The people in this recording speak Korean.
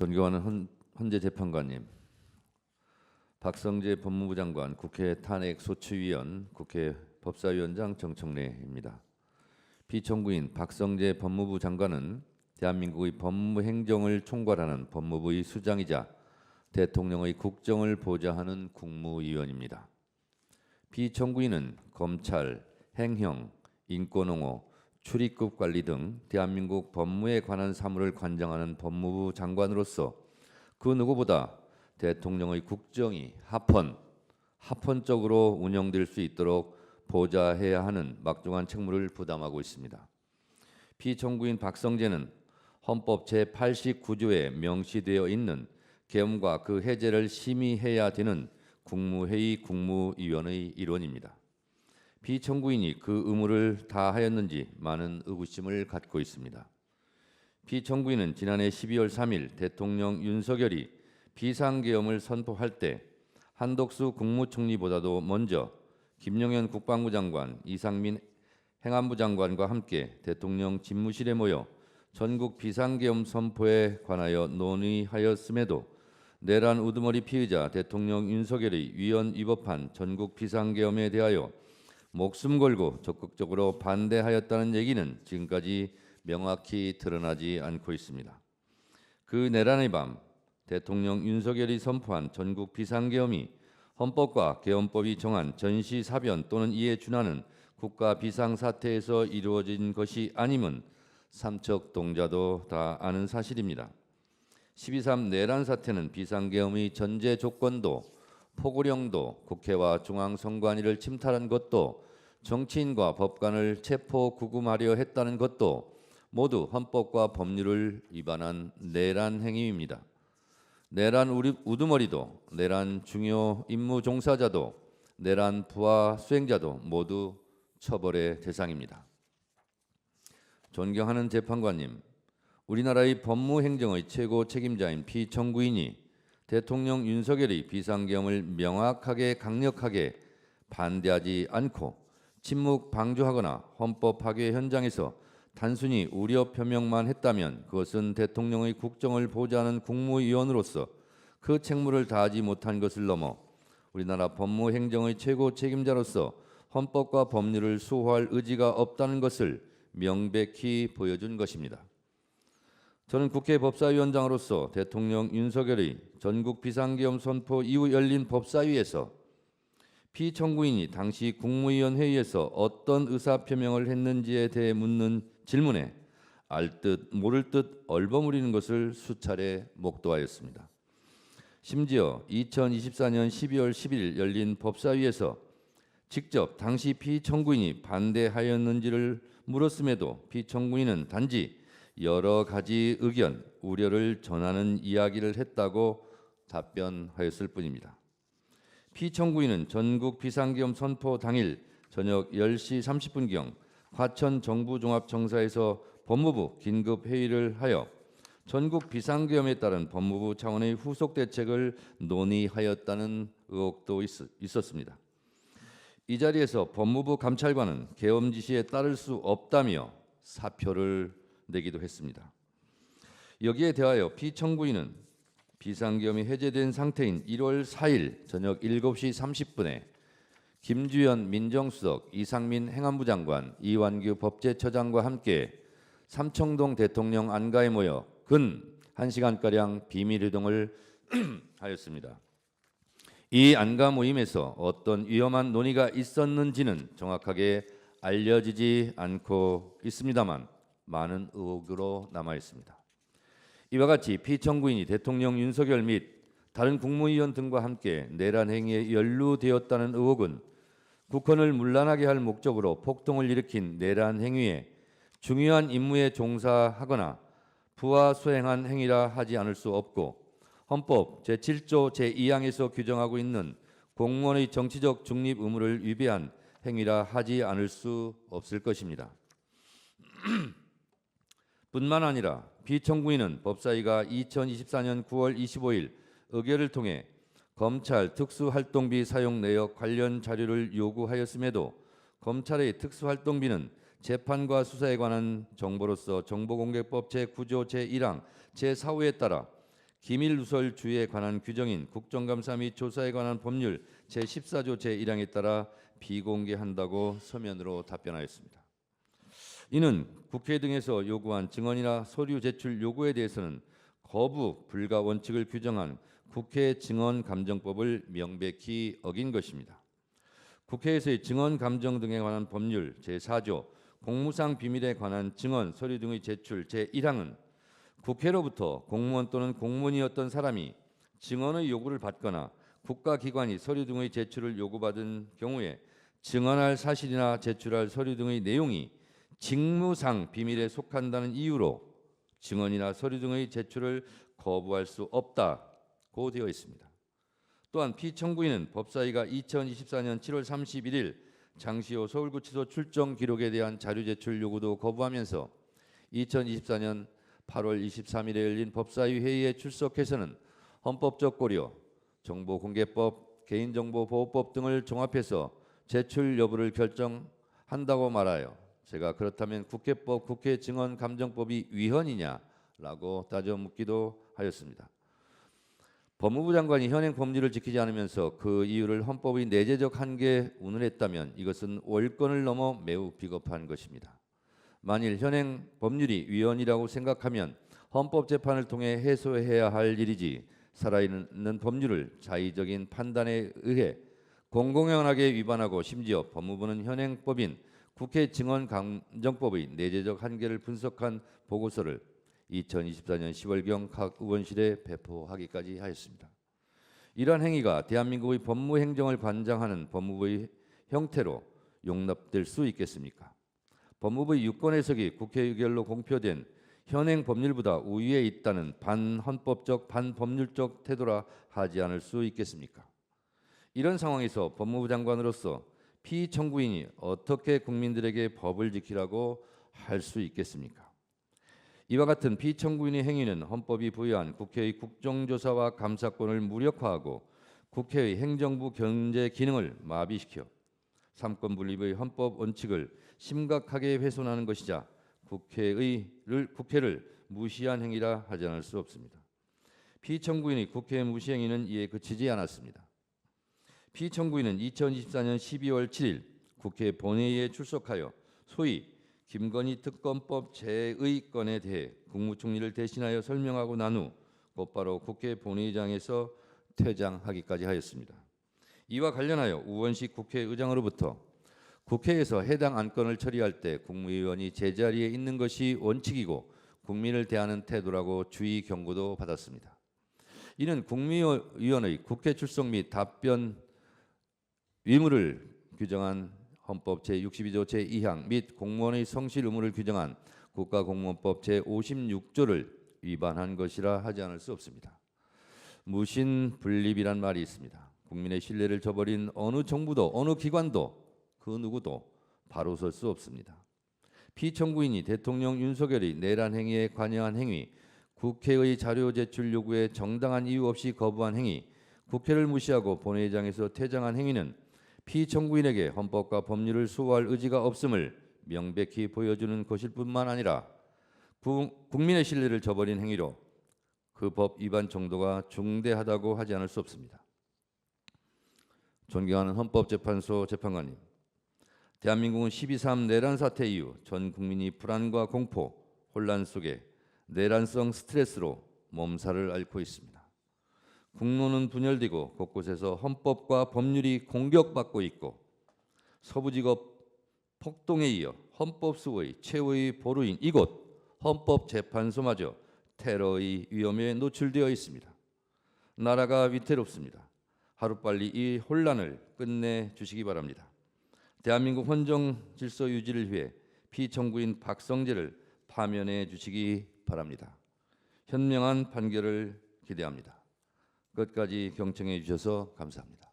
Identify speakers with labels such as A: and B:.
A: 존경하는 헌재 재판관님, 박성재 법무부 장관, 국회 탄핵소추위원, 국회 법사위원장 정청래입니다. 피청구인 박성재 법무부 장관은 대한민국의 법무 행정을 총괄하는 법무부의 수장이자 대통령의 국정을 보좌하는 국무위원입니다. 피청구인은 검찰, 행형, 인권옹호, 출입국 관리 등 대한민국 법무에 관한 사무를 관장하는 법무부 장관으로서 그 누구보다 대통령의 국정이 합헌적으로 운영될 수 있도록 보좌해야 하는 막중한 책무를 부담하고 있습니다. 피청구인 박성재는 헌법 제89조에 명시되어 있는 계엄과 그 해제를 심의해야 되는 국무회의 국무위원의 일원입니다. 피청구인이 그 의무를 다하였는지 많은 의구심을 갖고 있습니다. 피청구인은 지난해 12월 3일 대통령 윤석열이 비상계엄을 선포할 때 한덕수 국무총리보다도 먼저 김용현 국방부 장관, 이상민 행안부 장관과 함께 대통령 집무실에 모여 전국 비상계엄 선포에 관하여 논의하였음에도 내란 우두머리 피의자 대통령 윤석열의 위헌 위법한 전국 비상계엄에 대하여 목숨 걸고 적극적으로 반대하였다는 얘기는 지금까지 명확히 드러나지 않고 있습니다. 그 내란의 밤 대통령 윤석열이 선포한 전국 비상계엄이 헌법과 계엄법이 정한 전시사변 또는 이에 준하는 국가 비상사태에서 이루어진 것이 아님은 삼척동자도 다 아는 사실입니다. 12.3 내란 사태는 비상계엄의 전제 조건도 포고령도 국회와 중앙선관위를 침탈한 것도 정치인과 법관을 체포 구금하려 했다는 것도 모두 헌법과 법률을 위반한 내란 행위입니다. 내란 우두머리도 내란 중요 임무 종사자도 내란 부하 수행자도 모두 처벌의 대상입니다. 존경하는 재판관님, 우리나라의 법무행정의 최고 책임자인 피청구인이 대통령 윤석열이 비상계엄을 명확하게 강력하게 반대하지 않고 침묵 방조하거나 헌법 파괴 현장에서 단순히 우려 표명만 했다면 그것은 대통령의 국정을 보좌하는 국무위원으로서 그 책무를 다하지 못한 것을 넘어 우리나라 법무행정의 최고 책임자로서 헌법과 법률을 수호할 의지가 없다는 것을 명백히 보여준 것입니다. 저는 국회 법사위원장으로서 대통령 윤석열의 전국 비상계엄 선포 이후 열린 법사위에서 피청구인이 당시 국무위원 회의에서 어떤 의사표명을 했는지에 대해 묻는 질문에 알 듯 모를 듯 얼버무리는 것을 수차례 목도하였습니다. 심지어 2024년 12월 10일 열린 법사위에서 직접 당시 피청구인이 반대하였는지를 물었음에도 피청구인은 단지 여러 가지 의견, 우려를 전하는 이야기를 했다고 답변하였을 뿐입니다. 피청구인은 전국 비상계엄 선포 당일 저녁 10시 30분경 과천 정부종합청사에서 법무부 긴급회의를 하여 전국 비상계엄에 따른 법무부 차원의 후속 대책을 논의하였다는 의혹도 있었습니다. 이 자리에서 법무부 감찰관은 계엄 지시에 따를 수 없다며 사표를 내기도 했습니다. 여기에 대하여 피청구인은 비상계엄이 해제된 상태인 1월 4일 저녁 7시 30분에 김주현 민정수석, 이상민 행안부 장관, 이완규 법제처장과 함께 삼청동 대통령 안가에 모여 근 1시간가량 비밀회동을 하였습니다. 이 안가 모임에서 어떤 위험한 논의가 있었는지는 정확하게 알려지지 않고 있습니다만 많은 의혹으로 남아 있습니다. 이와 같이 피청구인이 대통령 윤석열 및 다른 국무위원 등과 함께 내란 행위에 연루되었다는 의혹은 국헌을 문란하게 할 목적으로 폭동을 일으킨 내란 행위에 중요한 임무에 종사하거나 부하 수행한 행위라 하지 않을 수 없고 헌법 제7조 제2항에서 규정하고 있는 공무원의 정치적 중립 의무를 위배한 행위라 하지 않을 수 없을 것입니다. 뿐만 아니라 피청구인은 법사위가 2024년 9월 25일 의결을 통해 검찰 특수활동비 사용 내역 관련 자료를 요구하였음에도 검찰의 특수활동비는 재판과 수사에 관한 정보로서 정보공개법 제9조 제1항 제4호에 따라 기밀누설주의에 관한 규정인 국정감사 및 조사에 관한 법률 제14조 제1항에 따라 비공개한다고 서면으로 답변하였습니다. 이는 국회 등에서 요구한 증언이나 서류 제출 요구에 대해서는 거부 불가 원칙을 규정한 국회 증언감정법을 명백히 어긴 것입니다. 국회에서의 증언 감정 등에 관한 법률 제4조 공무상 비밀에 관한 증언, 서류 등의 제출 제1항은 국회로부터 공무원 또는 공무원이었던 사람이 증언의 요구를 받거나 국가기관이 서류 등의 제출을 요구받은 경우에 증언할 사실이나 제출할 서류 등의 내용이 직무상 비밀에 속한다는 이유로 증언이나 서류 등의 제출을 거부할 수 없다고 되어 있습니다. 또한 피청구인은 법사위가 2024년 7월 31일 장시호 서울구치소 출정 기록에 대한 자료 제출 요구도 거부하면서 2024년 8월 23일에 열린 법사위 회의에 출석해서는 헌법적 고려, 정보공개법, 개인정보보호법 등을 종합해서 제출 여부를 결정한다고 말하여 제가 그렇다면 국회법, 국회증언감정법이 위헌이냐라고 따져 묻기도 하였습니다. 법무부 장관이 현행 법률을 지키지 않으면서 그 이유를 헌법의 내재적 한계에 운운했다면 이것은 월권을 넘어 매우 비겁한 것입니다. 만일 현행 법률이 위헌이라고 생각하면 헌법재판을 통해 해소해야 할 일이지 살아있는 법률을 자의적인 판단에 의해 공공연하게 위반하고 심지어 법무부는 현행법인 국회증언감정법의 내재적 한계를 분석한 보고서를 2024년 10월경 각 의원실에 배포하기까지 하였습니다. 이러한 행위가 대한민국의 법무행정을 관장하는 법무부의 형태로 용납될 수 있겠습니까? 법무부의 유권 해석이 국회 의결로 공표된 현행 법률보다 우위에 있다는 반헌법적, 반법률적 태도라 하지 않을 수 있겠습니까? 이런 상황에서 법무부 장관으로서 피청구인이 어떻게 국민들에게 법을 지키라고 할 수 있겠습니까? 이와 같은 피청구인의 행위는 헌법이 부여한 국회의 국정조사와 감사권을 무력화하고 국회의 행정부 견제 기능을 마비시켜 삼권 분립의 헌법 원칙을 심각하게 훼손하는 것이자 국회를 무시한 행위라 하지 않을 수 없습니다. 피청구인의 국회 무시 행위는 이에 그치지 않았습니다. 피청구인은 2024년 12월 7일 국회 본회의에 출석하여 소위 김건희 특검법 재의건에 대해 국무총리를 대신하여 설명하고 난 후 곧바로 국회 본회의장에서 퇴장하기까지 하였습니다. 이와 관련하여 우원식 국회의장으로부터 국회에서 해당 안건을 처리할 때 국무위원이 제자리에 있는 것이 원칙이고 국민을 대하는 태도라고 주의 경고도 받았습니다. 이는 국무위원의 국회 출석 및 답변 의무를 규정한 헌법 제62조 제2항 및 공무원의 성실 의무를 규정한 국가공무원법 제56조를 위반한 것이라 하지 않을 수 없습니다. 무신분립이란 말이 있습니다. 국민의 신뢰를 저버린 어느 정부도 어느 기관도 그 누구도 바로 설 수 없습니다. 피청구인이 대통령 윤석열의 내란 행위에 관여한 행위, 국회의 자료 제출 요구에 정당한 이유 없이 거부한 행위, 국회를 무시하고 본회의장에서 퇴장한 행위는 피청구인에게 헌법과 법률을 수호할 의지가 없음을 명백히 보여주는 것일 뿐만 아니라 국민의 신뢰를 저버린 행위로 그 법 위반 정도가 중대하다고 하지 않을 수 없습니다. 존경하는 헌법재판소 재판관님, 대한민국은 12.3 내란 사태 이후 전 국민이 불안과 공포, 혼란 속에 내란성 스트레스로 몸살을 앓고 있습니다. 국론은 분열되고 곳곳에서 헌법과 법률이 공격받고 있고 서부지법 폭동에 이어 헌법수호의 최후의 보루인 이곳 헌법재판소마저 테러의 위험에 노출되어 있습니다. 나라가 위태롭습니다. 하루빨리 이 혼란을 끝내주시기 바랍니다. 대한민국 헌정 질서 유지를 위해 피청구인 박성재를 파면해 주시기 바랍니다. 현명한 판결을 기대합니다. 끝까지 경청해 주셔서 감사합니다.